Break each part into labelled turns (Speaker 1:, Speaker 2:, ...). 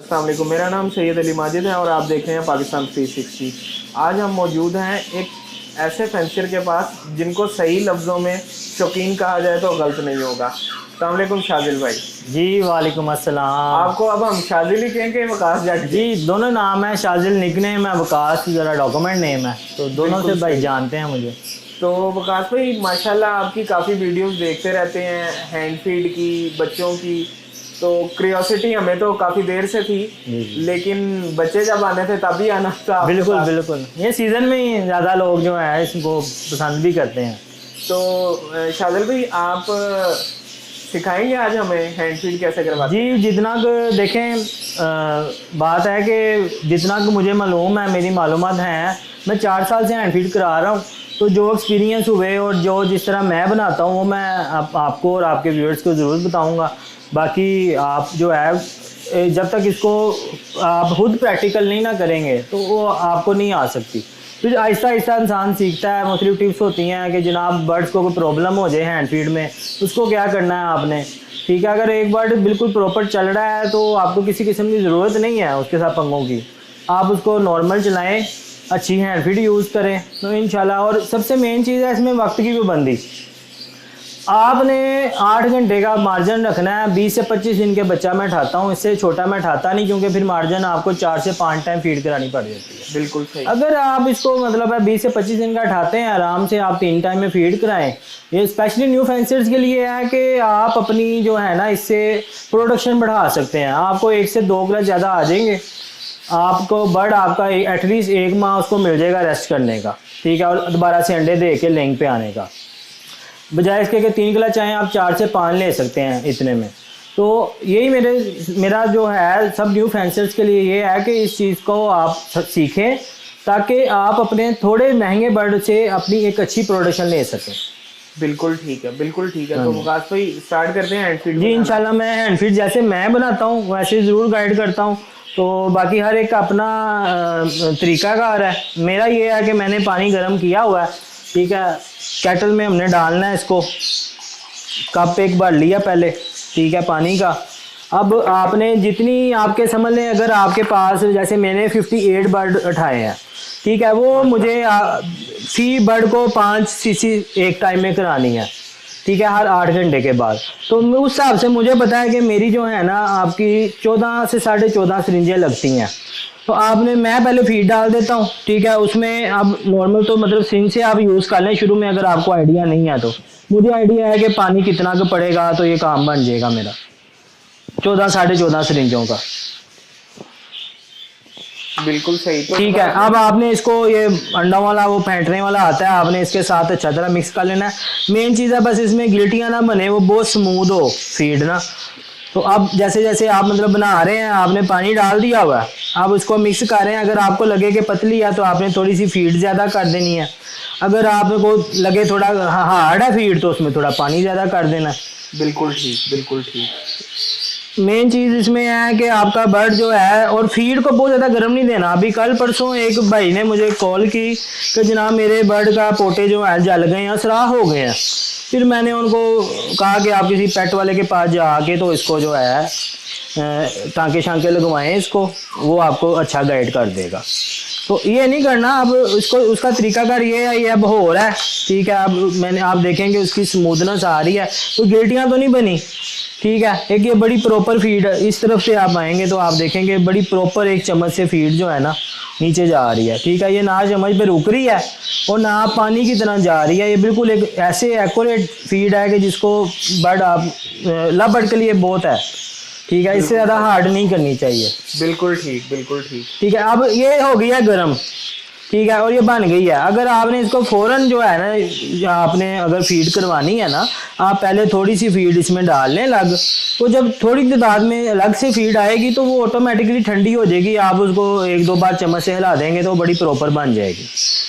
Speaker 1: अस्सलाम वालेकुम, मेरा नाम सैयद अली माजिद है और आप देख रहे हैं पाकिस्तान 360। आज हम मौजूद हैं एक ऐसे फेंसर के पास जिनको सही लफ्ज़ों में शौकीन कहा जाए तो गलत नहीं होगा। अस्सलाम वालेकुम शाजिल भाई।
Speaker 2: जी वालेकुम अस्सलाम।
Speaker 1: आपको अब हम शाजिल ही कहेंगे वकास जट?
Speaker 2: जी दोनों नाम है, शाजिल निकनेम है, वकास जरा डॉक्यूमेंट नेम है, तो दोनों से भाई जानते हैं मुझे।
Speaker 1: तो वकास भाई माशाल्लाह आपकी काफ़ी वीडियोस देखते रहते हैं हैंड फीड की, बच्चों की। तो क्रियोसिटी हमें तो काफ़ी देर से थी, लेकिन बच्चे जब आने थे तभी आना था।
Speaker 2: बिल्कुल बिल्कुल, ये सीज़न में ही ज़्यादा लोग जो है इसको पसंद भी करते हैं।
Speaker 1: तो शाजिल भाई आप सिखाएंगे आज हमें हैंड फीड कैसे करवाते हैं?
Speaker 2: जी जितना देखें, बात है कि जितना मुझे मालूम है, मेरी मालूमात हैं, मैं 4 साल से हैंड फीड करा रहा हूँ। तो जो एक्सपीरियंस हुए और जो जिस तरह मैं बनाता हूँ वो मैं आपको और आपके व्यूअर्स को ज़रूर बताऊँगा। बाकी आप जो है जब तक इसको आप खुद प्रैक्टिकल नहीं ना करेंगे तो वो आपको नहीं आ सकती। तो आहिस्ता आहिस्ता इंसान सीखता है। मुख्तलिफ टिप्स होती हैं कि जनाब बर्ड्स को कोई प्रॉब्लम हो जाए हैंड फीड में, उसको क्या करना है आपने। ठीक है, अगर एक बर्ड बिल्कुल प्रॉपर चल रहा है तो आपको किसी किस्म की ज़रूरत नहीं है उसके साथ पंगों की। आप उसको नॉर्मल चलाएँ, अच्छी हैंड फीड यूज़ करें तो इंशाल्लाह। और सबसे मेन चीज़ है इसमें वक्त की पाबंदी। आपने 8 घंटे का मार्जिन रखना है। 20 से 25 दिन के बच्चा मैं ठाता हूँ, इससे छोटा मैं ठाता नहीं, क्योंकि फिर मार्जिन आपको 4 से 5 टाइम फीड करानी पड़ जाती है।
Speaker 1: बिल्कुल सही।
Speaker 2: अगर आप इसको मतलब है 20 से 25 दिन का ठाते हैं, आराम से आप 3 टाइम में फीड कराएं। ये स्पेशली न्यू फेंसर्स के लिए है कि आप अपनी जो है ना इससे प्रोडक्शन बढ़ा सकते हैं। आपको 1 से 2 किलो ज़्यादा आ जाएंगे। आपको बर्ड आपका एटलीस्ट 1 माह उसको मिल जाएगा रेस्ट करने का। ठीक है, और दोबारा से अंडे दे के लेंग पे आने का, बजाय इसके कि 3 किलो चाहें आप 4 से 5 ले सकते हैं इतने में। तो यही मेरा जो है सब न्यू फेंसर्स के लिए ये है कि इस चीज़ को आप सीखें ताकि आप अपने थोड़े महंगे बर्ड से अपनी एक अच्छी प्रोडक्शन ले सकें।
Speaker 1: बिल्कुल ठीक है, बिल्कुल ठीक है। तो वकास भाई स्टार्ट करते हैं हैंड फीड।
Speaker 2: जी इंशाल्लाह, मैं हैंड फीड जैसे मैं बनाता हूँ वैसे ज़रूर गाइड करता हूँ। तो बाकी हर एक का अपना तरीक़ाकार है। मेरा ये है कि मैंने पानी गर्म किया हुआ है। ठीक है, केटल में हमने डालना है इसको। कप एक बार लिया पहले, ठीक है, पानी का। अब आपने जितनी आपके समझ लें, अगर आपके पास जैसे मैंने 58 बर्ड उठाए हैं, ठीक है, वो मुझे फी बर्ड को 5 सीसी एक टाइम में करानी है। ठीक है, हर 8 घंटे के बाद। तो उस हिसाब से मुझे पता है कि मेरी जो है ना आपकी 14 से 14.5 सिरिंजें लगती हैं। तो आपने मैं पहले फीड डाल देता हूँ। ठीक है, उसमें अब नॉर्मल तो मतलब सिंग से आप यूज़ कर लें शुरू में, अगर आपको आइडिया नहीं है तो। मुझे आइडिया है कि पानी कितना का पड़ेगा तो ये काम बन जाएगा मेरा 14-14.5 सिरिंजों का।
Speaker 1: बिल्कुल सही। तो
Speaker 2: ठीक है, अब आपने इसको ये अंडा वाला वो फेंटने वाला आता है, आपने इसके साथ अच्छा तरह मिक्स कर लेना है। मेन चीज़ है बस इसमें गिल्टियाँ ना बने, वो बहुत स्मूथ हो फीड ना। तो अब जैसे जैसे आप मतलब बना रहे हैं, आपने पानी डाल दिया हुआ है, आप उसको मिक्स कर रहे हैं। अगर आपको लगे कि पतली है तो आपने थोड़ी सी फीड ज़्यादा कर देनी है। अगर आपको लगे थोड़ा हार्ड है फीड तो उसमें थोड़ा पानी ज़्यादा कर देना है।
Speaker 1: बिल्कुल ठीक, बिल्कुल ठीक।
Speaker 2: मेन चीज़ इसमें है कि आपका बर्ड जो है, और फीड को बहुत ज़्यादा गर्म नहीं देना। अभी कल परसों एक भाई ने मुझे कॉल की कि जनाब मेरे बर्ड का पोटे जो है जल गए हैं, सराह हो गए हैं। फिर मैंने उनको कहा कि आप किसी पेट वाले के पास जाके तो इसको जो है टाँके शांके लगवाएं इसको, वो आपको अच्छा गाइड कर देगा। तो ये नहीं करना। अब इसको उसका तरीकाकार ये है, ये अब हो रहा है। ठीक है, अब आप देखेंगे उसकी स्मूथनेस आ रही है, तो गिल्टियाँ तो नहीं बनी। ठीक है, एक ये बड़ी प्रॉपर फीड इस तरफ से आप आएंगे तो आप देखेंगे बड़ी प्रॉपर एक चम्मच से फीड जो है ना नीचे जा रही है। ठीक है, ये ना चम्मच पे रुक रही है और ना पानी की तरह जा रही है। ये बिल्कुल एक ऐसे एक्यूरेट फीड है कि जिसको बर्ड आप लव बर्ड के लिए बहुत है। ठीक है, इससे ज़्यादा हार्ड नहीं करनी चाहिए।
Speaker 1: बिल्कुल ठीक, बिल्कुल ठीक।
Speaker 2: ठीक है, अब ये हो गई है गर्म। ठीक है, और ये बन गई है। अगर आपने इसको फ़ौरन जो है ना, आपने अगर फीड करवानी है ना, आप पहले थोड़ी सी फीड इसमें डाल लें अलग। तो जब थोड़ी तादाद में अलग से फीड आएगी तो वो ऑटोमेटिकली ठंडी हो जाएगी। आप उसको 1-2 बार चम्मच से हिला देंगे तो बड़ी प्रॉपर बन जाएगी,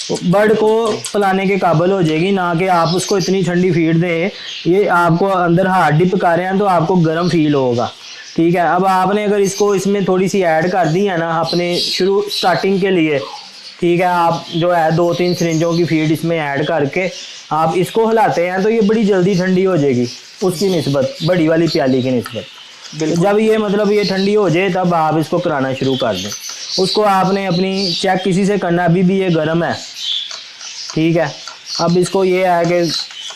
Speaker 2: तो बर्ड को पिलाने के काबिल हो जाएगी। ना कि आप उसको इतनी ठंडी फीड दें, ये आपको अंदर हार्ड डिप पका रहे हैं तो आपको गर्म फील होगा। ठीक है, अब आपने अगर इसको इसमें थोड़ी सी ऐड कर दी है ना अपने शुरू स्टार्टिंग के लिए, ठीक है, आप जो है 2-3 सिरिंजों की फीड इसमें ऐड करके आप इसको हिलाते हैं तो ये बड़ी जल्दी ठंडी हो जाएगी उसकी निस्बत, बड़ी वाली प्याली की निस्बत। जब ये मतलब ये ठंडी हो जाए तब आप इसको कराना शुरू कर दें। उसको आपने अपनी चेक किसी से करना, अभी भी ये गर्म है, ठीक है। अब इसको ये है कि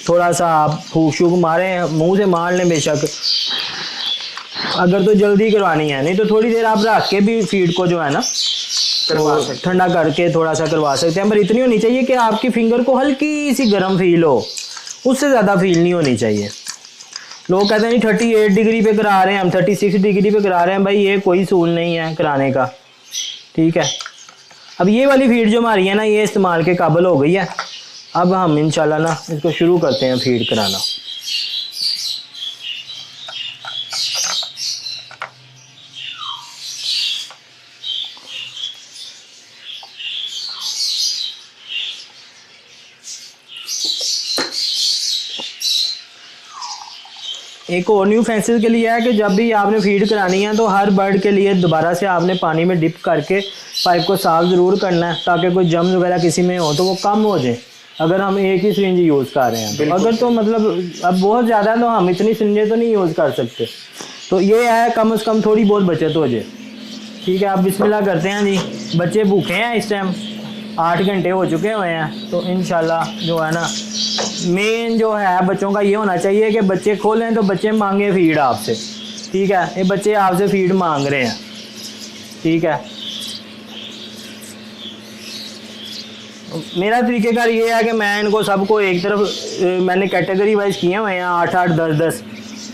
Speaker 2: थोड़ा सा आप फूक शूक मारें, मुंह से मार लें बेशक, अगर तो जल्दी करवानी है, नहीं तो थोड़ी देर आप रख के भी फीड को जो है ना
Speaker 1: करवा सकते
Speaker 2: ठंडा करके थोड़ा सा करवा सकते हैं। पर इतनी होनी चाहिए कि आपकी फिंगर को हल्की सी गर्म फील हो, उससे ज़्यादा फील नहीं होनी चाहिए। लोग कहते हैं नहीं 38 डिग्री पे करा रहे हैं हम, 36 डिग्री पे करा रहे हैं, भाई ये कोई सूल नहीं है कराने का, ठीक है। अब ये वाली फीड जो हमारी है ना, ये इस्तेमाल के काबिल हो गई है। अब हम इंशाल्लाह ना इसको शुरू करते हैं फीड कराना। एक और न्यू फैंसिस के लिए है कि जब भी आपने फीड करानी है तो हर बर्ड के लिए दोबारा से आपने पानी में डिप करके पाइप को साफ ज़रूर करना है, ताकि कोई जम्स वगैरह किसी में हो तो वो कम हो जाए अगर हम एक ही सिरिंज यूज़ कर रहे हैं। अगर तो मतलब अब बहुत ज़्यादा है तो हम इतनी सिरिंजें तो नहीं यूज़ कर सकते, तो ये है कम से कम थोड़ी बहुत बचत हो जाए, ठीक है। अब बिस्मिल्लाह करते हैं जी। बच्चे भूखे हैं इस टाइम, 8 घंटे हो चुके हुए हैं, तो इंशाल्लाह जो है ना मेन जो है बच्चों का ये होना चाहिए कि बच्चे खोलें तो बच्चे मांगे फीड आपसे, ठीक है। ये बच्चे आपसे फीड मांग रहे हैं, ठीक है। मेरा तरीक़ेकार ये है कि मैं इनको सबको एक तरफ मैंने कैटेगरी वाइज किए हुए हैं 8-8, 10-10,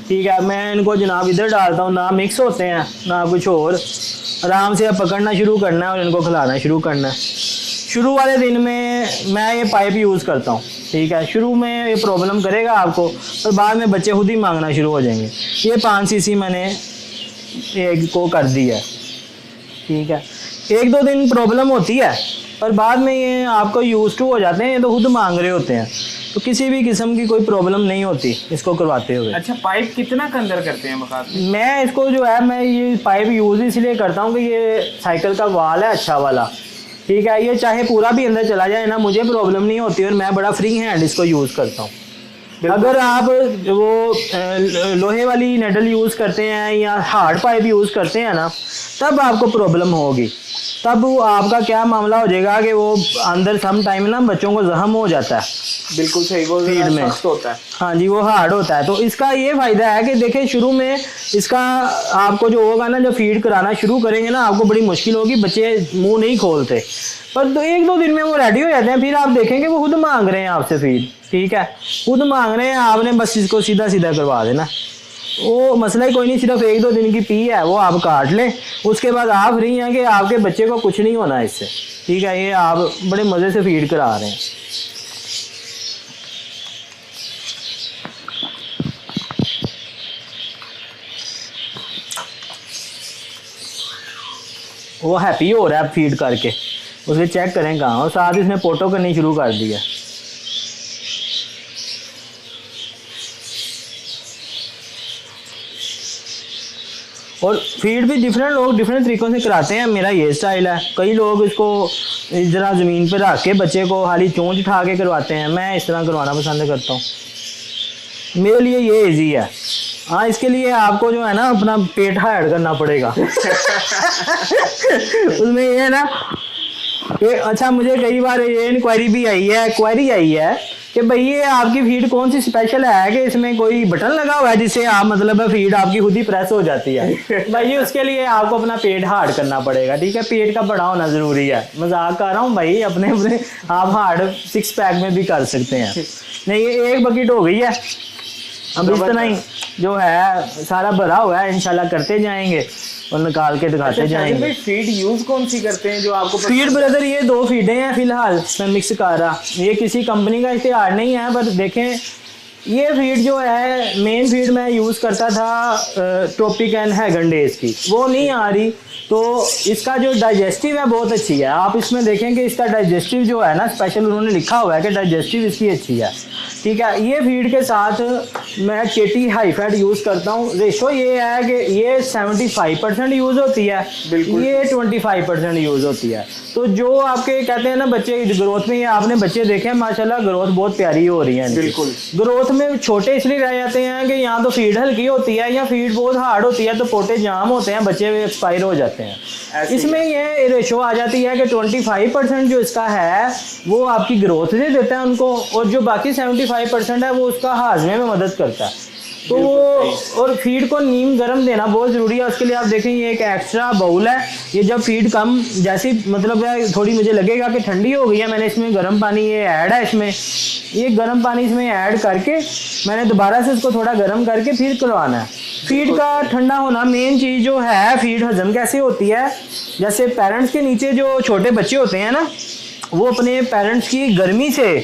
Speaker 2: ठीक है। मैं इनको जनाब इधर डालता हूँ, ना मिक्स होते हैं ना कुछ और, आराम से पकड़ना शुरू करना है और इनको खिलाना शुरू करना है। शुरू वाले दिन में मैं ये पाइप यूज़ करता हूँ, ठीक है। शुरू में ये प्रॉब्लम करेगा आपको, पर बाद में बच्चे खुद ही मांगना शुरू हो जाएंगे। ये 5 सीसी मैंने एक को कर दिया है, ठीक है। 1-2 दिन प्रॉब्लम होती है, पर बाद में ये आपको यूज़ टू हो जाते हैं, ये तो खुद मांग रहे होते हैं, तो किसी भी किस्म की कोई प्रॉब्लम नहीं होती इसको करवाते हुए।
Speaker 1: अच्छा, पाइप कितना के अंदर करते हैं बता?
Speaker 2: मैं इसको जो है मैं ये पाइप यूज़ इसलिए करता हूँ कि ये साइकिल का वाल है अच्छा वाला, ठीक है। ये चाहे पूरा भी अंदर चला जाए ना, मुझे प्रॉब्लम नहीं होती और मैं बड़ा फ्री हैंड इसको यूज़ करता हूँ। अगर आप वो लोहे वाली नेडल यूज़ करते हैं या हार्ड पाइप यूज़ करते हैं ना, तब आपको प्रॉब्लम होगी। तब वो आपका क्या मामला हो जाएगा कि वो अंदर सम टाइम ना बच्चों को जख्म हो जाता है।
Speaker 1: बिल्कुल सही, वो
Speaker 2: फीड में
Speaker 1: सख्त होता है।
Speaker 2: हाँ जी, वो हार्ड होता है। तो इसका ये फ़ायदा है कि देखें शुरू में इसका आपको जो होगा ना, जब फीड कराना शुरू करेंगे ना, आपको बड़ी मुश्किल होगी, बच्चे मुंह नहीं खोलते, पर 1-2 दिन में वो रेडी हो जाते हैं। फिर आप देखेंगे वो खुद मांग रहे हैं आपसे फीड, ठीक है। खुद मांग रहे हैं, आपने बस इसको सीधा सीधा करवा देना, वो मसला ही कोई नहीं। सिर्फ 1-2 दिन की पी है वो आप काट लें, उसके बाद आप फ्री हैं कि आपके बच्चे को कुछ नहीं होना इससे, ठीक है। ये आप बड़े मज़े से फीड करा रहे हैं। वो हैप्पी हो रहा है फीड करके, उसे चेक करें कहाँ, और साथ ही इसने फोटो करनी शुरू कर दी है। और फीड भी डिफरेंट लोग डिफरेंट तरीक़ों से कराते हैं। मेरा ये स्टाइल है, कई लोग इसको इस तरह ज़मीन पे रख के बच्चे को खाली चोंच उठा के करवाते हैं, मैं इस तरह करवाना पसंद करता हूँ, मेरे लिए ये इजी है। हाँ, इसके लिए आपको जो है ना अपना पेट हाइड करना पड़ेगा उसमें ये है ना कि अच्छा, मुझे कई बार ये क्वेरी आई है कि भाई ये आपकी फीड कौन सी स्पेशल है कि इसमें कोई बटन लगा हुआ है जिससे आप मतलब फीड आपकी खुद ही प्रेस हो जाती है। भाई उसके लिए आपको अपना पेट हार्ड करना पड़ेगा, ठीक है। पेट का बड़ा होना ज़रूरी है। मजाक कर रहा हूँ भाई, अपने अपने आप हार्ड 6 पैक में भी कर सकते हैं। नहीं, ये 1 बकेट हो गई है, अब इस तरह ही जो है सारा भरा हुआ है, इंशाल्लाह करते जाएंगे और निकाल के दिखाते जाएंगे।
Speaker 1: फीड यूज कौन सी करते हैं जो आपको
Speaker 2: फीड ब्रदर ये 2 फीडें हैं फिलहाल मैं मिक्स कर रहा, ये किसी कंपनी का इश्तिहार नहीं है, पर देखें ये फीड जो है मेन फीड मैं यूज़ करता था ट्रॉपिक एंड हैगन डेज की, वो नहीं आ रही, तो इसका जो डाइजेस्टिव है बहुत अच्छी है। आप इसमें देखें कि इसका डाइजेस्टिव जो है ना, स्पेशल उन्होंने लिखा हुआ है कि डाइजेस्टिव इसकी अच्छी है, ठीक है। ये फीड के साथ मैं केटी हाई फैट यूज़ करता हूँ। रेशो ये है कि ये 75% यूज़ होती है,
Speaker 1: बिल्कुल।
Speaker 2: ये 25% यूज़ होती है। तो जो आपके कहते हैं ना बच्चे ग्रोथ में, ये आपने बच्चे देखे हैं माशाल्लाह ग्रोथ बहुत प्यारी हो रही है इनकी।
Speaker 1: बिल्कुल।
Speaker 2: ग्रोथ में छोटे इसलिए रह जाते हैं कि यहाँ तो फीड हल्की होती है या फीड बहुत हार्ड होती है, तो पोटे जाम होते हैं, बच्चे एक्सपायर हो जाते हैं।
Speaker 1: ऐसे ही
Speaker 2: इसमें ये रेशो आ जाती है कि 25% जो इसका है वो आपकी ग्रोथ दे देता है उनको, और जो बाकी 75% है वो उसका हाजमे में मदद करता है। तो वो और फीड को नीम गर्म देना बहुत ज़रूरी है। उसके लिए आप देखें ये एक एक्स्ट्रा बाउल है, ये जब फीड कम जैसी मतलब है थोड़ी मुझे लगेगा कि ठंडी हो गई है, मैंने इसमें गर्म पानी ये ऐड है, इसमें ये गर्म पानी इसमें ऐड करके मैंने दोबारा से इसको थोड़ा गर्म करके फिर करवाना है। फीड का ठंडा होना मेन चीज़ जो है, फीड हजम कैसे होती है, जैसे पेरेंट्स के नीचे जो छोटे बच्चे होते हैं ना, वो अपने पेरेंट्स की गर्मी से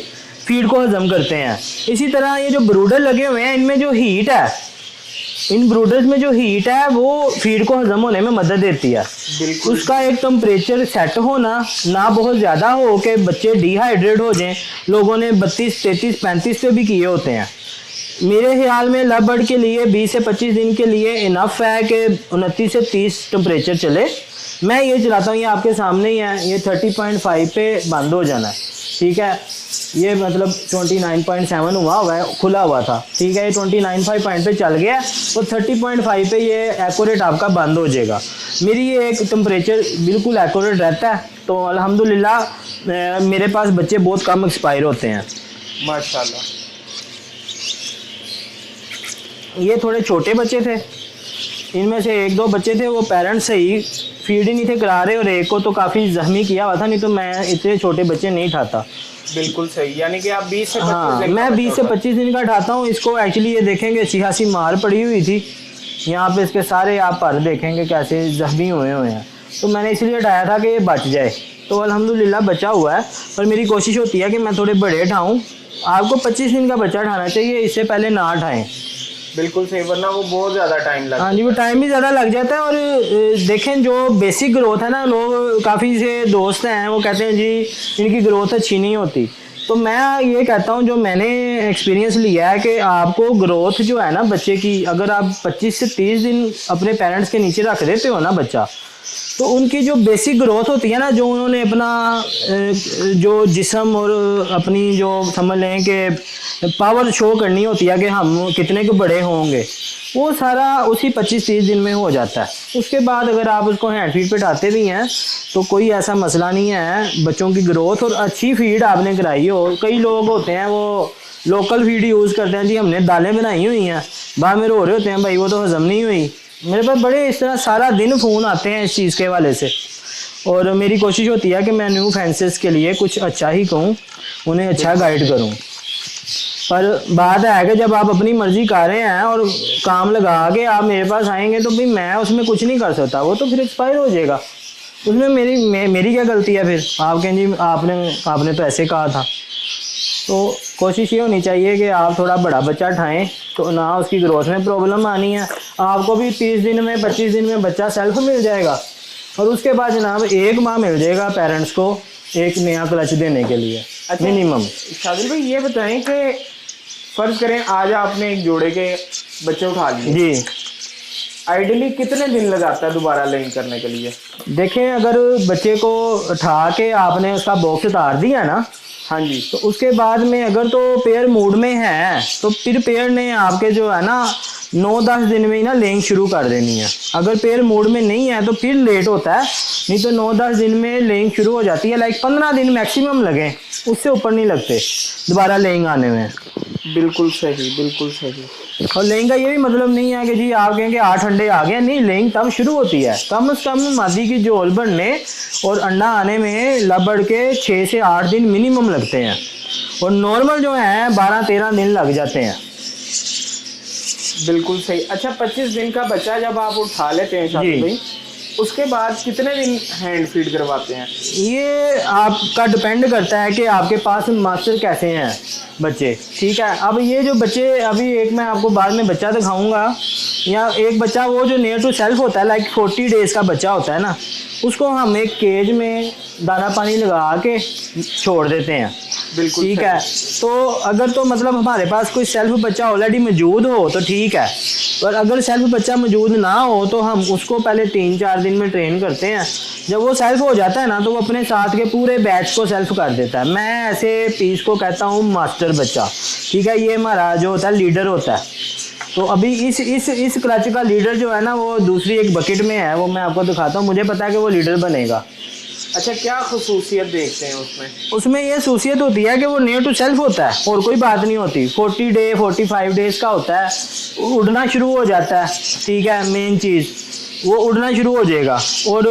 Speaker 2: फीड को हजम करते हैं। इसी तरह ये जो ब्रूडर लगे हुए हैं, इनमें जो हीट है, इन ब्रूडर्स में जो हीट है वो फीड को हजम होने में मदद देती है।
Speaker 1: बिल्कुल।
Speaker 2: उसका एक टेम्परेचर सेट होना, ना बहुत ज़्यादा हो कि बच्चे डिहाइड्रेट हो जाएं। लोगों ने 32, 33, 35 पे भी किए होते हैं। मेरे ख्याल में लव बर्ड के लिए 20 से 25 दिन के लिए इनफ है कि 29 से 30 टेम्परेचर चले। मैं ये चलाता हूँ, ये आपके सामने ही है, ये 30.5 पे बंद हो जाना है, ठीक है। ये मतलब 29.7 हुआ है, खुला हुआ था, ठीक है। ये 29.5 पॉइंट पे चल गया तो 30.5 पे ये एक्यूरेट आपका बंद हो जाएगा। मेरी ये एक टेम्परेचर बिल्कुल एक्यूरेट रहता है, तो अल्हम्दुलिल्लाह मेरे पास बच्चे बहुत कम एक्सपायर होते हैं
Speaker 1: माशाल्लाह।
Speaker 2: ये थोड़े छोटे बच्चे थे, इनमें से एक दो बच्चे थे वो पेरेंट्स सही फीड ही नहीं थे करा रहे, और एक को तो काफ़ी जख्मी किया हुआ था, नहीं तो मैं इतने छोटे बच्चे नहीं ठाता।
Speaker 1: बिल्कुल सही, यानी कि आप 20 से 25
Speaker 2: हाँ,
Speaker 1: दिन
Speaker 2: मैं 20 से 25 दिन का ठाता हूँ इसको। एक्चुअली ये देखेंगे छियासी मार पड़ी हुई थी, यहाँ पे इसके सारे आप पर देखेंगे कैसे जख्मी हुए हैं, तो मैंने इसलिए ठाया था कि ये बच जाए। तो अल्हम्दुलिल्लाह बचा हुआ है, पर मेरी कोशिश होती है कि मैं थोड़े बड़े ठाऊँ। आपको 25 दिन का बच्चा ठाना चाहिए, इससे पहले ना ठाएँ।
Speaker 1: बिल्कुल सही, वरना वो बहुत ज़्यादा टाइम लगता है।
Speaker 2: हाँ जी, वो टाइम भी ज़्यादा लग जाता है। और देखें जो बेसिक ग्रोथ है ना, लोग काफ़ी से दोस्त हैं वो कहते हैं जी इनकी ग्रोथ अच्छी नहीं होती, तो मैं ये कहता हूँ जो मैंने एक्सपीरियंस लिया है कि आपको ग्रोथ जो है ना बच्चे की, अगर आप 25 से 30 दिन अपने पेरेंट्स के नीचे रख देते हो ना बच्चा, तो उनकी जो बेसिक ग्रोथ होती है ना, जो उन्होंने अपना जो जिस्म और अपनी जो समझ लें कि पावर शो करनी होती है कि हम कितने के बड़े होंगे, वो सारा उसी 25-30 दिन में हो जाता है। उसके बाद अगर आप उसको हैंड फीड पे डालते भी हैं तो कोई ऐसा मसला नहीं है। बच्चों की ग्रोथ और अच्छी फीड आपने कराई हो, कई लोग होते हैं वो लोकल फीड यूज़ करते हैं, जी हमने दालें बनाई हुई हैं, बाद में रो रहे होते हैं भाई वो तो हजम नहीं हुई। मेरे पास बड़े इस तरह सारा दिन फ़ोन आते हैं इस चीज़ के हवाले से, और मेरी कोशिश होती है कि मैं न्यू फैंसेस के लिए कुछ अच्छा ही कहूँ, उन्हें अच्छा गाइड करूँ। पर बात है कि जब आप अपनी मर्ज़ी कर रहे हैं और काम लगा के आप मेरे पास आएंगे तो भाई मैं उसमें कुछ नहीं कर सकता, वो तो फिर एक्सपायर हो जाएगा। उसमें मेरी क्या गलती है फिर? आप कहें जी आपने तो ऐसे कहा था। तो कोशिश ये होनी चाहिए कि आप थोड़ा बड़ा बच्चा ठाएं, तो ना उसकी ग्रोथ में प्रॉब्लम आनी है। आपको भी 30 दिन में 25 दिन में बच्चा सेल्फ मिल जाएगा, और उसके बाद जनाब 1 माह मिल जाएगा पेरेंट्स को एक नया क्लच देने के लिए मिनिमम।
Speaker 1: शादिल भाई ये बताएं कि फर्ज करें आज आपने एक जोड़े के बच्चे उठा लिए
Speaker 2: जी,
Speaker 1: आइडियली कितने दिन लगाता है दोबारा लेइंग करने के लिए?
Speaker 2: देखें अगर बच्चे को उठा के आपने उसका बॉक्स उतार दिया ना,
Speaker 1: हाँ जी,
Speaker 2: तो उसके बाद में अगर तो पेयर मूड में है तो फिर पेयर ने आपके जो है ना 9-10 दिन में ही ना लेइंग शुरू कर देनी है। अगर पेयर मूड में नहीं है तो फिर लेट होता है, नहीं तो 9-10 दिन में लेइंग शुरू हो जाती है। लाइक 15 दिन मैक्सिमम लगे, उससे ऊपर नहीं लगते दोबारा लेइंग आने में।
Speaker 1: बिल्कुल सही, बिल्कुल सही।
Speaker 2: और लेइंग का ये भी मतलब नहीं है कि जी आप कहें कि 8 अंडे आ गए, नहीं, लेइंग तब शुरू होती है। कम से कम मादी की झोल बनने और अंडा आने में लबड़ के 6 से 8 दिन मिनिमम लगते हैं, और नॉर्मल जो है 12-13 दिन लग जाते हैं।
Speaker 1: बिल्कुल सही। अच्छा, 25 दिन का बच्चा जब आप उठा लेते हैं शादी भाई, उसके बाद कितने दिन हैंड फीड करवाते हैं?
Speaker 2: ये आपका डिपेंड करता है कि आपके पास मास्टर कैसे हैं बच्चे, ठीक है। अब ये जो बच्चे अभी एक मैं आपको बाद में बच्चा दिखाऊंगा, या एक बच्चा वो जो नियर टू सेल्फ होता है, लाइक 40 डेज़ का बच्चा होता है ना, उसको हम एक केज में दाना पानी लगा के छोड़ देते हैं।
Speaker 1: बिल्कुल
Speaker 2: ठीक
Speaker 1: सही।
Speaker 2: है। तो अगर तो मतलब हमारे पास कोई सेल्फ बच्चा ऑलरेडी मौजूद हो तो ठीक है, पर अगर सेल्फ बच्चा मौजूद ना हो तो हम उसको पहले 3-4 दिन में ट्रेन करते हैं। जब वो सेल्फ हो जाता है ना तो वो अपने साथ के पूरे बैच को सेल्फ कर देता है। मैं ऐसे पीस को कहता हूँ मास्टर बच्चा, ठीक है। ये हमारा जो होता है लीडर होता है। तो अभी इस क्लच का लीडर जो है ना वो दूसरी एक बकेट में है, वो मैं आपको दिखाता हूँ। मुझे पता है कि वो लीडर बनेगा।
Speaker 1: अच्छा, क्या खसूसियत देखते हैं उसमें?
Speaker 2: उसमें ये सूसियत होती है कि वो नियर टू सेल्फ होता है और कोई बात नहीं होती। 45 डेज का होता है, उड़ना शुरू हो जाता है, ठीक है। मेन चीज़ वो उड़ना शुरू हो जाएगा। और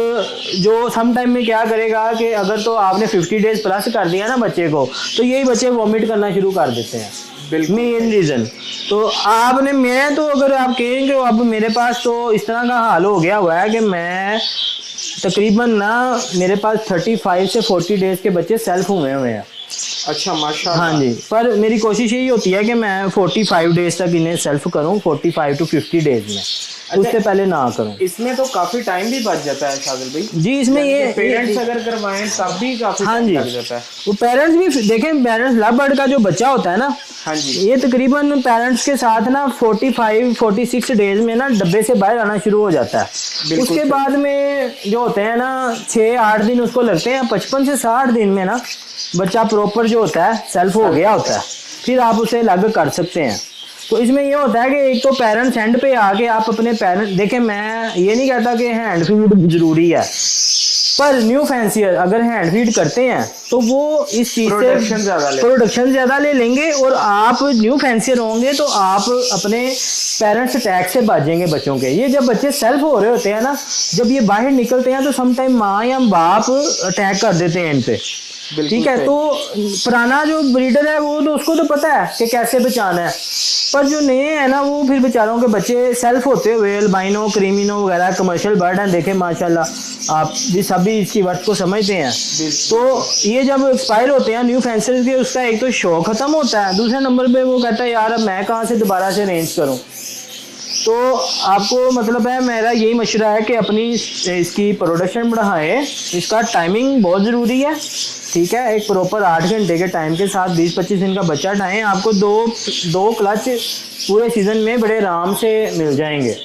Speaker 2: जो सम टाइम में क्या करेगा कि अगर तो आपने 50 डेज प्लस कर दिया ना बच्चे को, तो यही बच्चे वॉमिट करना शुरू कर देते हैं।
Speaker 1: बिल्कुल
Speaker 2: मेन रीज़न तो आपने, मैं तो अगर आप कहेंगे अब मेरे पास तो इस तरह का हाल हो गया हुआ है कि मैं तकरीबन ना मेरे पास 35 से 40 डेज के बच्चे सेल्फ हुए हैं।
Speaker 1: अच्छा, माशाल्लाह।
Speaker 2: हाँ जी, पर मेरी कोशिश यही होती है कि मैं 45 डेज तक इन्हें सेल्फ करूं, 45 to 50 डेज में, उससे पहले ना करूं।
Speaker 1: इसमें तो काफी टाइम भी बच जाता है शागिल भाई
Speaker 2: जी, इसमें ये
Speaker 1: पेरेंट्स अगर करवाएं तब भी काफी
Speaker 2: हाँ
Speaker 1: टाइम
Speaker 2: जी,
Speaker 1: लग जाता है।
Speaker 2: वो पेरेंट्स भी देखें, पेरेंट्स लव बर्ड का जो बच्चा होता है ना,
Speaker 1: हाँ जी,
Speaker 2: ये तकरीबन पेरेंट्स के साथ ना 45-46 डेज में ना डब्बे से बाहर आना शुरू हो जाता है।
Speaker 1: बिल्कुल
Speaker 2: उसके
Speaker 1: सही।
Speaker 2: बाद में जो होते हैं ना 6-8 दिन उसको लगते हैं, 55 से 60 दिन में ना बच्चा प्रॉपर जो होता है सेल्फ हो गया होता है। फिर आप उसे अलग कर सकते हैं। तो इसमें ये होता है कि एक तो पेरेंट्स एंड पे आके आप अपने पेरेंट्स देखें, मैं ये नहीं कहता कि हैंड फीड जरूरी है, पर न्यू फैंसियर अगर हैंड फीड करते हैं तो वो इस चीज से प्रोडक्शन ज्यादा ले लेंगे। और आप न्यू फैंसियर होंगे तो आप अपने पेरेंट्स अटैक से बचेंगे बच्चों के। ये जब बच्चे सेल्फ हो रहे होते हैं ना, जब ये बाहर निकलते हैं तो समटाइम माँ या बाप अटैक कर देते हैं इन पे, ठीक है। तो पुराना जो ब्रीडर है वो तो उसको तो पता है कि कैसे बचाना है, पर जो नए हैं ना वो फिर बेचारों के बच्चे सेल्फ होते हुए अल्बाइनो, क्रीमिनो वगैरह कमर्शियल बर्ड हैं। देखें माशाल्लाह आप भी सभी इसकी वर्थ को समझते हैं। तो ये जब एक्सपायर होते हैं न्यू फैंसर्स के, उसका एक तो शौक खत्म होता है, दूसरे नंबर पे वो कहता है यार अब मैं कहाँ से दोबारा से अरेंज करूँ। तो आपको मतलब है मेरा यही मशवरा है कि अपनी इसकी प्रोडक्शन बढ़ाएं। इसका टाइमिंग बहुत ज़रूरी है, ठीक है। एक प्रॉपर 8 घंटे के टाइम के साथ 20-25 दिन का बच्चा ढाएं, आपको दो क्लच पूरे सीजन में बड़े आराम से मिल जाएंगे,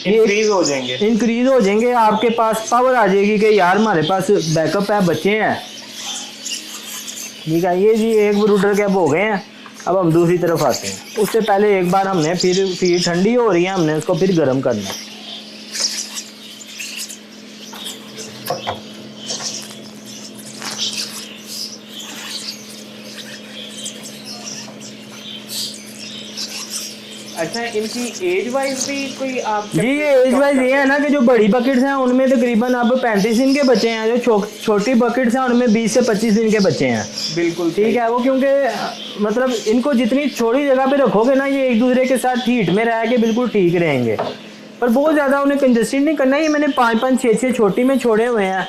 Speaker 2: इंक्रीज हो जाएंगे। आपके पास पावर आ जाएगी कि यार हमारे पास बैकअप है, बच्चे हैं, ठीक है। ये जी एक ब्रूडर के अब हो गए हैं। अब हम दूसरी तरफ आते हैं। उससे पहले एक बार हमने फिर ठंडी हो रही है, हमने उसको फिर गर्म करना है।
Speaker 1: अच्छा, इनकी एज वाइज भी कोई आप?
Speaker 2: जी, ये एज वाइज ये है ना कि जो बड़ी बकेट्स हैं उनमें तकरीबन अब 35 दिन के बच्चे हैं, जो छोटी बकेट्स हैं उनमें 20 से 25 दिन के बच्चे हैं।
Speaker 1: बिल्कुल
Speaker 2: ठीक है। वो क्योंकि मतलब इनको जितनी छोटी जगह पे रखोगे ना, ये एक दूसरे के साथ हीट में रह के बिल्कुल ठीक रहेंगे, पर बहुत ज़्यादा उन्हें कंजस्टेड नहीं करना। ये मैंने 5-5, 6-6 छोटी में छोड़े हुए हैं,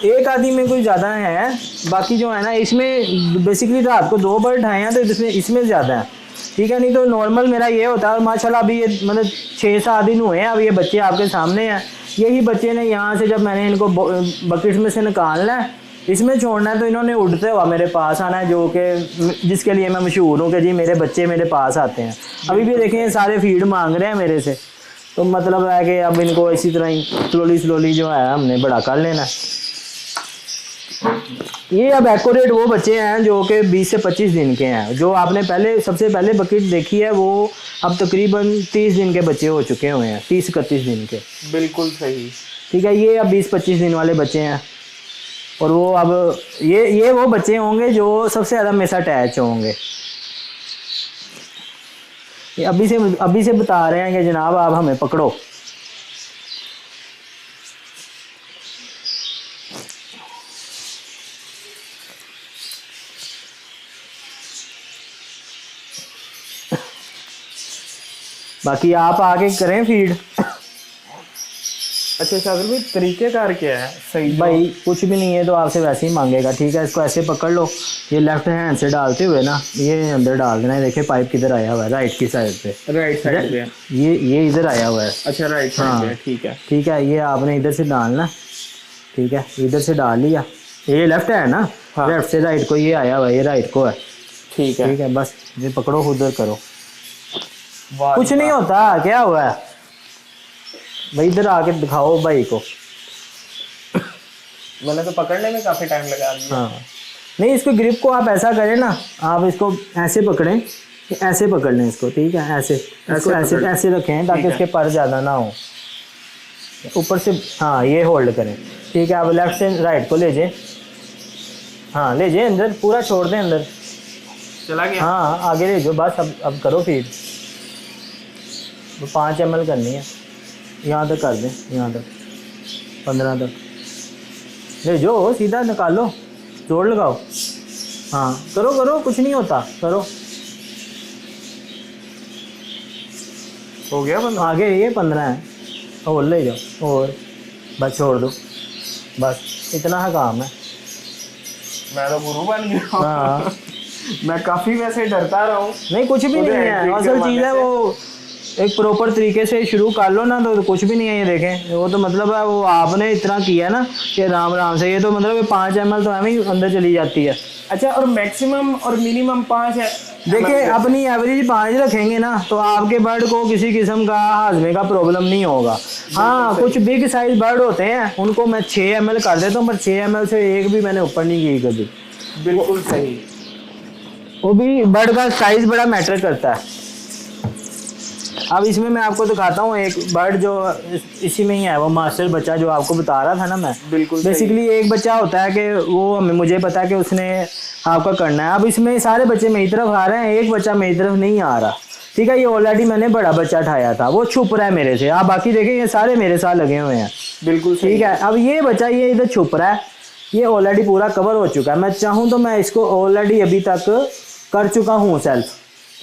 Speaker 2: एक आदि में कोई ज़्यादा है। बाकी जो है ना इसमें बेसिकली रात को 2 बर्ड ढाए हैं तो इसमें ज़्यादा है, ठीक है। नहीं तो नॉर्मल मेरा ये होता है। और माशाल्लाह अभी ये मतलब 6-7 दिन हुए हैं, अब ये बच्चे आपके सामने हैं। यही बच्चे ने यहाँ से जब मैंने इनको बकेट में से निकालना है, इसमें छोड़ना है, तो इन्होंने उड़ते हुआ मेरे पास आना है, जो कि जिसके लिए मैं मशहूर हूँ कि जी मेरे बच्चे मेरे पास आते हैं। अभी भी देखें सारे फीड मांग रहे हैं मेरे से, तो मतलब है कि अब इनको इसी तरह ही स्लोली जो है हमने बड़ा कर लेना है। ये अब एक्यूरेट वो बच्चे हैं जो कि 20 से 25 दिन के हैं। जो आपने सबसे पहले बकेट देखी है वो अब तकरीबन 30 दिन के बच्चे हो चुके हुए हैं, 30-31 दिन के।
Speaker 1: बिल्कुल सही, ठीक
Speaker 2: है। ये अब 20-25 दिन वाले बच्चे हैं। और वो अब ये वो बच्चे होंगे जो सबसे ज़्यादा मेरे से अटैच होंगे। ये अभी से बता रहे हैं कि जनाब आप हमें पकड़ो। बाकी आप आके करें फीड।
Speaker 1: अच्छा सागर भाई, तरीकेकार क्या है? सही
Speaker 2: भाई कुछ भी नहीं है, तो आपसे वैसे ही मांगेगा, ठीक है। इसको ऐसे पकड़ लो, ये लेफ्ट हैंड से डालते हुए ना ये अंदर डाल देना है। देखिए पाइप किधर आया हुआ है, राइट की साइड पे,
Speaker 1: राइट साइड पे
Speaker 2: ये इधर आया हुआ है।
Speaker 1: अच्छा, राइट साइड पे, ठीक है।
Speaker 2: ठीक है, ये आपने इधर से डालना, ठीक है। इधर से डाल लिया, ये लेफ्ट है ना,
Speaker 1: हाँ।
Speaker 2: लेफ्ट से राइट को ये आया हुआ है, ये राइट को है।
Speaker 1: ठीक है।
Speaker 2: ठीक है, बस ये पकड़ो, उधर करो,
Speaker 1: वाह
Speaker 2: कुछ
Speaker 1: जी
Speaker 2: नहीं
Speaker 1: वाह।
Speaker 2: होता, क्या हुआ है भाई, इधर आके दिखाओ भाई को।
Speaker 1: मैंने तो पकड़ने में काफी टाइम लगा दिया।
Speaker 2: हाँ, नहीं इसको ग्रिप को आप ऐसा करें ना, आप इसको ऐसे पकड़ें, ऐसे पकड़ लें इसको, ठीक है, ऐसे इसको ऐसे
Speaker 1: पकड़-
Speaker 2: ऐसे रखें ताकि
Speaker 1: ठीक है।
Speaker 2: इसके पर ज़्यादा ना हो, ऊपर से, हाँ ये होल्ड करें। ठीक है, अब लेफ्ट से राइट को ले जाए, हाँ ले जाए अंदर, पूरा छोड़ दें अंदर,
Speaker 1: चला गया।
Speaker 2: हाँ आगे ले जाओ, बस अब करो फीड। 5 ml करनी है, यहाँ तक कर दें, यहाँ तक 15 तक ले जाओ, सीधा निकालो, जोड़ लगाओ, हाँ करो करो, कुछ नहीं होता, करो।
Speaker 1: हो गया बंदा।
Speaker 2: आगे ये 15 है, और ले जाओ, और बस छोड़ दो, बस इतना है काम है।
Speaker 1: मैं तो गुरु बन गया।
Speaker 2: हाँ
Speaker 1: मैं काफी वैसे डरता रहा हूँ।
Speaker 2: नहीं, कुछ भी
Speaker 1: मुझे
Speaker 2: नहीं है,
Speaker 1: हैंडब्रेक
Speaker 2: असल चीज़
Speaker 1: करवाने
Speaker 2: है वो, एक प्रॉपर तरीके से शुरू कर लो ना तो कुछ भी नहीं है। ये देखें, वो तो मतलब है वो आपने इतना किया ना कि राम राम से, ये तो मतलब 5 ml तो हमें ही अंदर चली जाती है।
Speaker 1: अच्छा, और मैक्सिमम और मिनिमम 5 है।
Speaker 2: देखिए अपनी एवरेज 5 रखेंगे ना तो आपके बर्ड को किसी किस्म का हाजमे का प्रॉब्लम नहीं होगा। हाँ कुछ बिग साइज बर्ड होते हैं उनको मैं 6 ml कर देता हूँ, पर 6 ml से एक भी मैंने ऊपर नहीं की कभी।
Speaker 1: बिल्कुल सही।
Speaker 2: वो भी बर्ड का साइज बड़ा मैटर करता है। अब इसमें मैं आपको दिखाता हूँ एक बर्ड जो इसी में ही है, वो मास्टर बच्चा जो आपको बता रहा था ना मैं।
Speaker 1: बिल्कुल सही।
Speaker 2: बेसिकली एक बच्चा होता है कि वो मुझे पता है कि उसने आपका करना है। अब इसमें सारे बच्चे मेरी तरफ आ रहे हैं, एक बच्चा मेरी तरफ नहीं आ रहा। ठीक है, ये ऑलरेडी मैंने बड़ा बच्चा उठाया था, वो छुप रहा है मेरे से। आप बाकी देखें, ये सारे मेरे साथ लगे हुए हैं।
Speaker 1: बिल्कुल सही।
Speaker 2: ठीक है, अब ये बच्चा ये इधर छुप रहा है, ये ऑलरेडी पूरा कवर हो चुका है। मैं चाहूँ तो मैं इसको ऑलरेडी अभी तक कर चुका हूँ सेल्फ,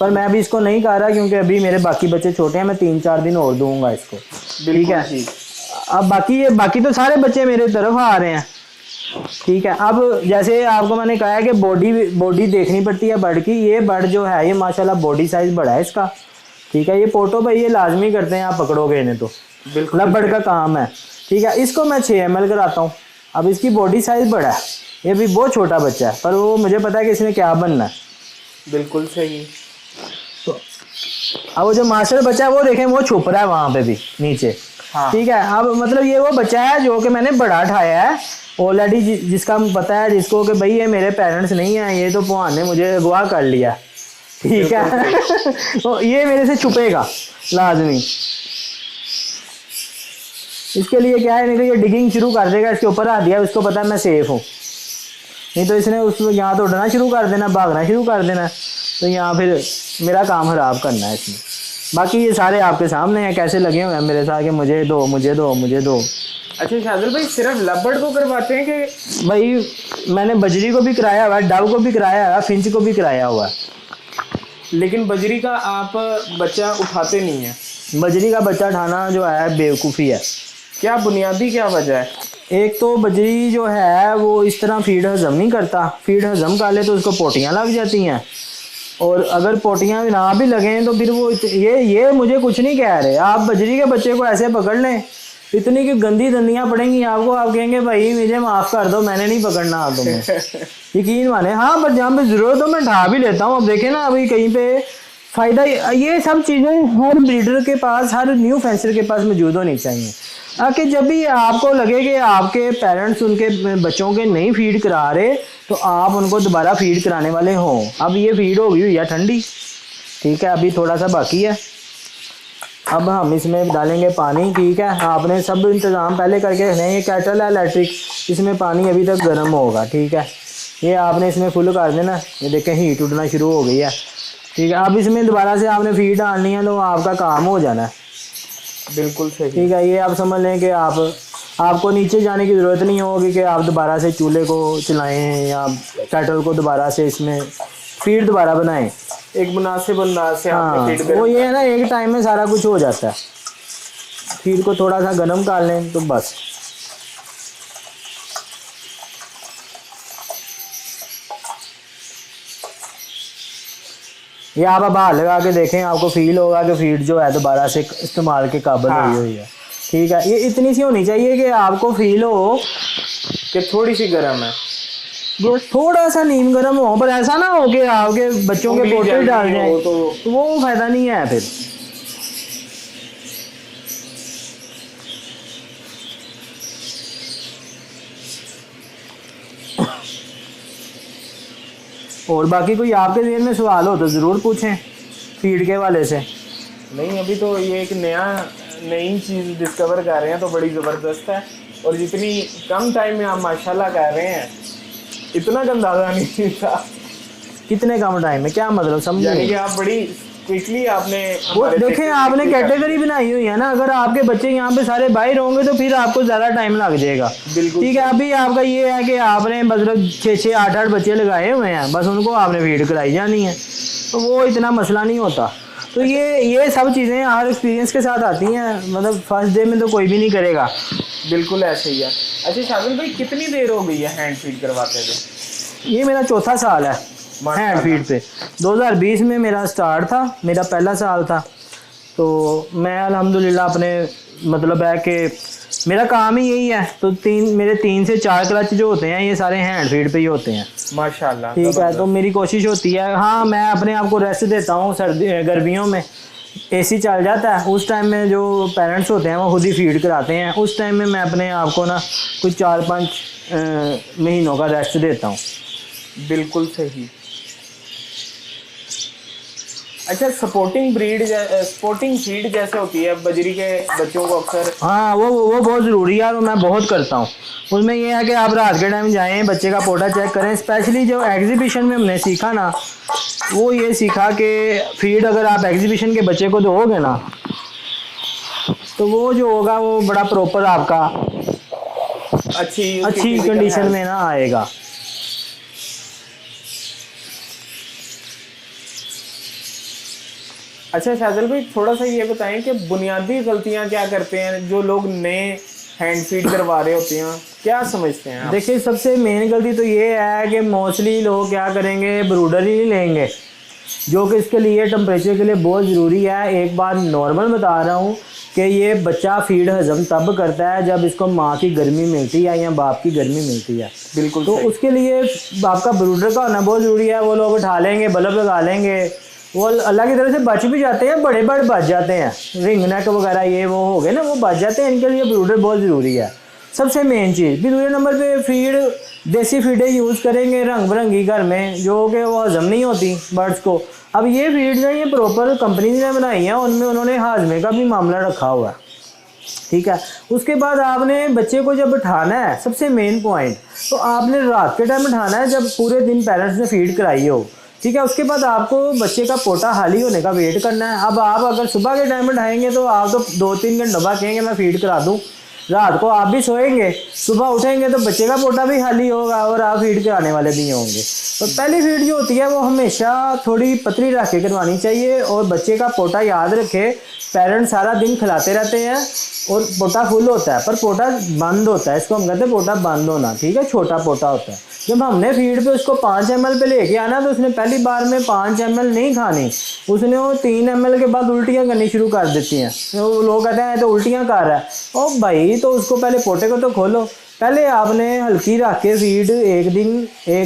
Speaker 2: पर मैं अभी इसको नहीं कर रहा क्योंकि अभी मेरे बाकी बच्चे छोटे हैं। मैं 3-4 दिन और दूंगा इसको। ठीक है,
Speaker 1: ठीक।
Speaker 2: अब बाकी तो सारे बच्चे मेरे तरफ आ रहे हैं। ठीक है, अब जैसे आपको मैंने कहा है कि बॉडी देखनी पड़ती है बर्ड की। ये बर्ड जो है ये माशाल्लाह बॉडी साइज बड़ा है इसका। ठीक है, ये फोटो भाई ये लाजमी करते हैं, आप पकड़ोगे इन्हें तो
Speaker 1: बिल्कुल
Speaker 2: बर्ड का काम है। ठीक है, इसको मैं 6 ml कराता हूँ। अब इसकी बॉडी साइज बड़ा है, ये भी बहुत छोटा बच्चा है, पर वो मुझे पता है कि इसने क्या बनना है।
Speaker 1: बिल्कुल सही।
Speaker 2: तो अब वो जो मास्टर बच्चा है वो देखें, वो छुप रहा है वहाँ पे भी नीचे।
Speaker 1: हाँ।
Speaker 2: ठीक है, अब मतलब ये वो बच्चा है जो कि मैंने बड़ा उठाया है ऑलरेडी, जिसका पता है जिसको कि भाई ये मेरे पेरेंट्स नहीं हैं, ये तो भगवान ने मुझे अगवा कर लिया। ठीक है तो ये मेरे से छुपेगा लाजमी। इसके लिए क्या है, नहीं तो ये डिगिंग शुरू कर देगा, इसके ऊपर आ दिया, उसको पता है मैं सेफ हूँ। नहीं तो इसने उस यहाँ तो उड़ना शुरू कर देना, भागना शुरू कर देना, तो यहाँ फिर मेरा काम खराब करना है इसमें। बाकी ये सारे आपके सामने हैं कैसे लगे हुए हैं मेरे साथ कि मुझे दो मुझे दो मुझे दो।
Speaker 1: अच्छा शादिल भाई, सिर्फ लबर्ड को करवाते हैं कि?
Speaker 2: भाई मैंने बजरी को भी कराया हुआ है, डव को भी कराया हुआ है, फिंच को भी कराया हुआ है।
Speaker 1: लेकिन बजरी का आप बच्चा उठाते नहीं है।
Speaker 2: बजरी का बच्चा उठाना जो है बेवकूफ़ी है।
Speaker 1: क्या बुनियादी क्या वजह है?
Speaker 2: एक तो बजरी जो है वो इस तरह फीड हजम नहीं करता, फीड हजम कर ले तो उसको पोटियाँ लग जाती हैं, और अगर पोटियाँ ना भी लगें तो फिर वो ये मुझे कुछ नहीं कह रहे। आप बजरी के बच्चे को ऐसे पकड़ लें, इतनी की गंदी दंदियाँ पड़ेंगी आपको, आप कहेंगे भाई मुझे माफ़ कर दो, मैंने नहीं पकड़ना तुम्हें। यकीन माने, हाँ पर जहाँ पे ज़रूरत हो मैं उठा भी लेता हूँ। अब देखें ना, अभी कहीं पे फ़ायदा, ये सब चीज़ें हर ब्रीडर के पास, हर न्यू फेंसर के पास मौजूद होनी चाहिए, ताकि जब भी आपको लगे कि आपके पेरेंट्स उनके बच्चों के नहीं फीड करा रहे तो आप उनको दोबारा फीड कराने वाले हों। अब ये फीड हो गई हुई है ठंडी। ठीक है, अभी थोड़ा सा बाकी है, अब हम इसमें डालेंगे पानी। ठीक है, आपने सब इंतज़ाम पहले करके रखना है। ये कैटल है इलेक्ट्रिक, इसमें पानी अभी तक गर्म होगा। ठीक है, ये आपने इसमें फुल कर देना। ये देखें हीट उठना शुरू हो गई है। ठीक है, अब इसमें दोबारा से आपने फीड डालनी है तो आपका काम हो जाना है।
Speaker 1: बिल्कुल सही।
Speaker 2: ठीक है, ये आप समझ लें कि आपको नीचे जाने की ज़रूरत नहीं होगी कि आप दोबारा से चूल्हे को चलाएं या कैटल को दोबारा से इसमें फीड दोबारा बनाएं।
Speaker 1: एक मुनासिब अंदाज से आपने
Speaker 2: हाँ,
Speaker 1: फीड
Speaker 2: वो ये है ना, एक टाइम में सारा कुछ हो जाता है। फीड को थोड़ा सा गर्म कर लें तो बस। ये आप अब हाथ लगा के देखें, आपको फील होगा कि फीड जो है दोबारा से इस्तेमाल के काबिल हुई है। ठीक है, ये इतनी सी होनी चाहिए कि आपको फील हो
Speaker 1: कि थोड़ी सी गर्म है।
Speaker 2: थोड़ा सा नीम गर्म हो, पर ऐसा ना हो कि आपके बच्चों के
Speaker 1: उंगली
Speaker 2: पोटे
Speaker 1: जल
Speaker 2: डाल
Speaker 1: रही
Speaker 2: जाए,
Speaker 1: हो
Speaker 2: तो वो फायदा नहीं है फिर। और बाकी कोई आपके जेहन में सवाल हो तो ज़रूर पूछें फीड के वाले से।
Speaker 1: नहीं, अभी तो ये एक नई चीज़ डिस्कवर कर रहे हैं तो बड़ी ज़बरदस्त है। और जितनी कम टाइम में आप माशाल्लाह कर रहे हैं, इतना अंदाजा नहीं था।
Speaker 2: कितने कम टाइम में, क्या मतलब समझ
Speaker 1: यानी
Speaker 2: नहीं।
Speaker 1: कि आप बड़ी क्विकली आपने
Speaker 2: वो
Speaker 1: हमारे
Speaker 2: देखें,
Speaker 1: से
Speaker 2: आपने
Speaker 1: quickly कर
Speaker 2: कैटेगरी बनाई हुई है ना, अगर आपके बच्चे यहाँ पे सारे बाहर होंगे तो फिर आपको ज़्यादा टाइम लग जाएगा।
Speaker 1: बिल्कुल
Speaker 2: ठीक है, अभी आपका ये है कि आपने मतलब 6-6, 8-8 बच्चे लगाए हुए हैं, बस उनको आपने फीड कराई जानी है, तो वो इतना मसला नहीं होता। तो ये सब चीज़ें हर एक्सपीरियंस के साथ आती हैं, मतलब फर्स्ट डे में तो कोई भी नहीं करेगा।
Speaker 1: बिल्कुल ऐसे ही है। अच्छा शामिल भाई, कितनी देर हो गई है हैंड फीड करवाते हुए?
Speaker 2: ये मेरा चौथा साल है हैंड फीड पे। 2020 में मेरा स्टार्ट था, मेरा पहला साल था। तो मैं अल्हम्दुलिल्लाह अपने मतलब है कि मेरा काम ही यही है, तो मेरे 3 से 4 क्लच जो होते हैं ये सारे हैंड फीड पे ही होते हैं।
Speaker 1: माशाल्लाह,
Speaker 2: ठीक है,
Speaker 1: जबरदस्त।
Speaker 2: तो मेरी कोशिश होती है, हाँ मैं अपने आप को रेस्ट देता हूँ। गर्मियों में एसी चल जाता है, उस टाइम में जो पेरेंट्स होते हैं वो खुद ही फीड कराते हैं। उस टाइम में मैं अपने आप को ना कुछ 4-5 महीनों का रेस्ट देता हूँ।
Speaker 1: बिल्कुल सही। अच्छा, सपोर्टिंग फीड जैसे होती है बजरी के बच्चों को अक्सर,
Speaker 2: हाँ वो बहुत ज़रूरी है और मैं बहुत करता हूँ। उसमें ये है कि आप रात के टाइम जाएं, बच्चे का पोटा चेक करें। स्पेशली जो एग्जीबिशन में हमने सीखा ना, वो ये सीखा कि फीड अगर आप एग्जीबिशन के बच्चे को दोगे ना, तो वो जो होगा वो बड़ा प्रॉपर आपका अच्छी कंडीशन में ना आएगा।
Speaker 1: अच्छा शाहजल भाई, थोड़ा सा ये बताएं कि बुनियादी गलतियां क्या करते हैं जो लोग नए हैंड फीड करवा रहे होते हैं, क्या समझते हैं आप?
Speaker 2: देखिए, सबसे मेन गलती तो ये है कि मोस्टली लोग क्या करेंगे, ब्रूडर ही नहीं लेंगे, जो कि इसके लिए टेम्परेचर के लिए बहुत ज़रूरी है। एक बात नॉर्मल बता रहा हूँ कि ये बच्चा फीड हजम तब करता है जब इसको माँ की गर्मी मिलती है या बाप की गर्मी मिलती है।
Speaker 1: बिल्कुल
Speaker 2: तो
Speaker 1: सही।
Speaker 2: उसके लिए आपका ब्रूडर का होना बहुत ज़रूरी है। वो लोग उठा लेंगे, बल्ब लगा लेंगे, वो अल्लाह की तरफ से बच भी जाते हैं, बड़े बच जाते हैं, रिंग नेक वगैरह ये वो हो गए ना, वो बच जाते हैं। इनके लिए ब्रूडर बहुत ज़रूरी है, सबसे मेन चीज़। फिर दूसरे नंबर पे फीड देसी फीडें यूज़ करेंगे रंग बिरंगी घर में, जो कि वो हजम नहीं होती बर्ड्स को। अब ये फीड जो ये प्रॉपर कंपनी ने बनाई है, उनमें उन्होंने हाजमे का भी मामला रखा हुआ है। ठीक है, उसके बाद आपने बच्चे को जब बिठाना है, सबसे मेन पॉइंट, तो आपने रात के टाइम बिठाना है जब पूरे दिन पेरेंट्स ने फीड कराई हो। ठीक है, उसके बाद आपको बच्चे का पोटा खाली होने का वेट करना है। अब आप अगर सुबह के टाइम बिठाएंगे तो आप तो 2-3 घंटे बाद कहेंगे मैं फीड करा दूँ, रात को आप भी सोएंगे, सुबह उठेंगे तो बच्चे का पोटा भी खाली होगा और आप फीड कराने वाले भी होंगे। तो पहली फीड जो होती है वो हमेशा थोड़ी पतली रख के करवानी चाहिए। और बच्चे का पोटा याद रखे, पेरेंट्स सारा दिन खिलाते रहते हैं और पोटा फुल होता है, पर पोटा बंद होता है, इसको हम कहते हैं पोटा बंद होना। ठीक है, छोटा पोटा होता है। जब हमने फीड पे उसको 5 ml पे लेके आना, तो उसने पहली बार में 5 ml नहीं खानी, उसने वो 3 ml के बाद उल्टियाँ करनी शुरू कर देती हैं। तो लोग कहते हैं तो उल्टियाँ कर रहा है, ओ भाई तो उसको पहले पोटे को तो खोलो। पहले आपने हल्की रख के फीड एक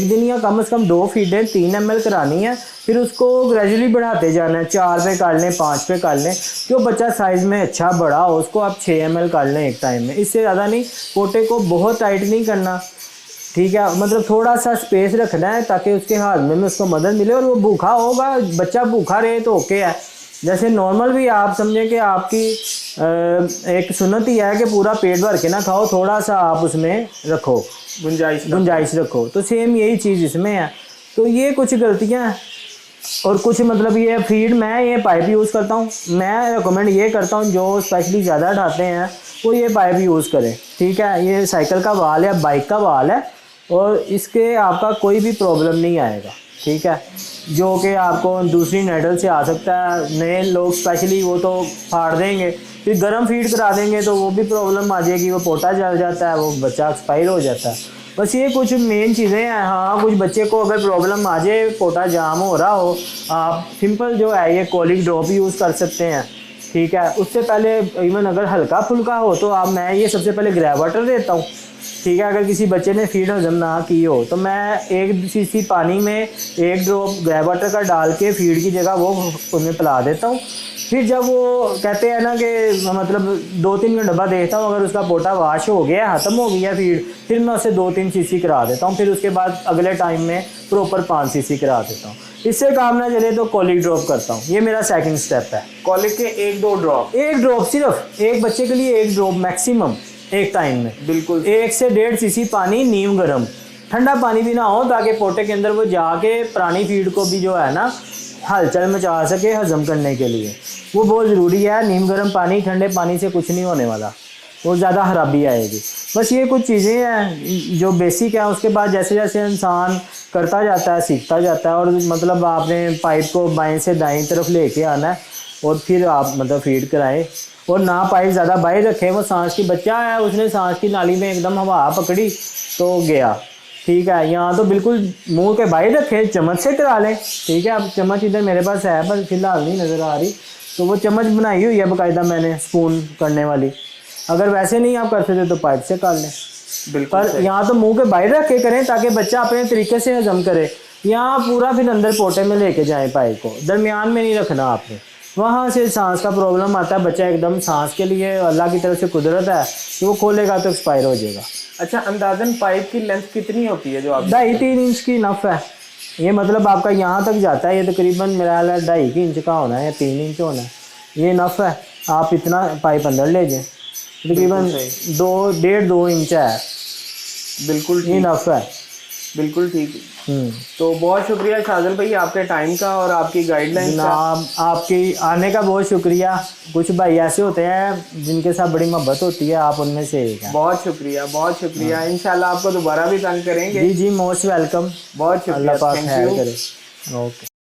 Speaker 2: दिन या कम से कम 2 फीडें 3 ml करानी है, फिर उसको ग्रेजुअली बढ़ाते जाना है। 4 पे कर लें, 5 पे कर लें, जो बच्चा साइज़ में अच्छा बड़ा हो उसको आप 6 ml कर लें एक टाइम में, इससे ज़्यादा नहीं। पोटे को बहुत टाइट नहीं करना, ठीक है, मतलब थोड़ा सा स्पेस रखना है ताकि उसके हाथ में उसको मदद मिले। और वो भूखा होगा, बच्चा भूखा रहे तो ओके है। जैसे नॉर्मल भी आप समझें कि आपकी एक सुन्नत ही है कि पूरा पेट भर के ना खाओ, थोड़ा सा आप उसमें रखो, गुंजाइश रखो। तो सेम यही चीज़ इसमें है। तो ये कुछ गलतियाँ हैं। और कुछ मतलब ये फीड, मैं ये पाइप यूज़ करता हूँ, मैं रिकमेंड ये करता हूँ जो स्पेशली ज़्यादा ढाते हैं वो ये पाइप यूज़ करें। ठीक है, ये साइकिल का वाल है, बाइक का वाल है, और इसके आपका कोई भी प्रॉब्लम नहीं आएगा। ठीक है, जो कि आपको दूसरी नेडल से आ सकता है। नए लोग स्पेशली वो तो फाड़ देंगे, फिर गर्म फीड करा देंगे तो वो भी प्रॉब्लम आ जाएगी, वो पोटा जल जाता है, वो बच्चा एक्सपायर हो जाता है। बस ये कुछ मेन चीज़ें हैं। हाँ, कुछ बच्चे को अगर प्रॉब्लम आ जाए, पोटा जाम हो रहा हो, आप सिंपल जो है ये कोलिक ड्रॉप यूज़ कर सकते हैं। ठीक है, उससे पहले इवन अगर हल्का फुल्का हो तो मैं ये सबसे पहले ग्रे वाटर देता हूँ। ठीक है, अगर किसी बच्चे ने फीड हजम ना की हो तो मैं 1 सीसी पानी में 1 ड्रॉप ग्रे वाटर का डाल के फीड की जगह वो उन्हें पिला देता हूँ। फिर जब वो कहते हैं ना कि मतलब 2-3 घंटे बाद देखता हूँ अगर उसका पोटा वाश हो गया, ख़त्म हो गया फीड, फिर मैं उसे 2-3 सीसी करा देता हूँ। फिर उसके बाद अगले टाइम में प्रॉपर 5 सीसी करा देता हूँ। इससे काम ना चले तो कॉलिक ड्रॉप करता हूँ। ये मेरा सेकंड स्टेप है।
Speaker 1: कॉलिक के 1-2 ड्रॉप,
Speaker 2: 1 ड्रॉप, सिर्फ एक बच्चे के लिए 1 ड्रॉप मैक्सिमम एक टाइम में।
Speaker 1: बिल्कुल
Speaker 2: 1 से 1.5 सीसी पानी, नीम गर्म, ठंडा पानी भी ना हो ताकि पोटे के अंदर वो जाके पुरानी फीड को भी जो है ना हलचल मचा सके हजम करने के लिए, वो बहुत ज़रूरी है। नीम गर्म पानी, ठंडे पानी से कुछ नहीं होने वाला, वो ज़्यादा खराबी आएगी। बस ये कुछ चीज़ें हैं जो बेसिक है। उसके बाद जैसे जैसे इंसान करता जाता है सीखता जाता है, और मतलब आपने पाइप को बाएं से दाएं तरफ लेके आना है और फिर आप मतलब फीड कराएं, और ना पाइप ज़्यादा बाहर रखें। वो सांस की बच्चा है, उसने सांस की नाली में एकदम हवा पकड़ी तो गया, ठीक है। यहाँ तो बिल्कुल मुंह के बाहर रखे, चम्मच से करा लें, ठीक है। अब चम्मच इधर मेरे पास है पर फिलहाल नहीं नज़र आ रही, तो वो चम्मच बनाई हुई है बाकायदा मैंने स्पून करने वाली। अगर वैसे नहीं आप कर सकते तो पाइप से कर लें।
Speaker 1: बिल्कुल
Speaker 2: पर यहाँ तो मुंह के बाहर रख के करें ताकि बच्चा अपने तरीके से हजम करे। यहाँ पूरा फिर अंदर पोटे में लेके जाएं, पाइप को दरमियान में नहीं रखना आपने, वहाँ से सांस का प्रॉब्लम आता है। बच्चा एकदम सांस के लिए अल्लाह की तरफ से कुदरत है कि वो खोलेगा तो एक्सपायर हो जाएगा।
Speaker 1: अच्छा, अंदाजन पाइप की लेंथ कितनी होती है जो आप?
Speaker 2: 2.5-3 इंच की नफ है। ये मतलब आपका यहाँ तक जाता है, ये तकरीबन मेरा ख्याल है 2.5 इंच का होना है या 3 इंच होना है। ये नफ है, आप इतना पाइप अंदर ले जाएं, तकरीबन 1.5-2 इंच है।
Speaker 1: बिल्कुल
Speaker 2: ये नफ है।
Speaker 1: बिल्कुल ठीक। तो बहुत शुक्रिया शाहजल भाई आपके टाइम का और आपकी गाइडलाइन का।
Speaker 2: आपकी आने का बहुत शुक्रिया। कुछ भाई ऐसे होते हैं जिनके साथ बड़ी मोहब्बत होती है, आप उनमें से एक हैं।
Speaker 1: बहुत शुक्रिया, बहुत शुक्रिया। इंशाल्लाह आपको दोबारा भी तंग करेंगे।
Speaker 2: जी जी, मोस्ट वेलकम।
Speaker 1: बहुत शुक्रिया,
Speaker 2: अल्लाह पाक
Speaker 1: थैंक
Speaker 2: खैर
Speaker 1: यू।
Speaker 2: करे। ओके।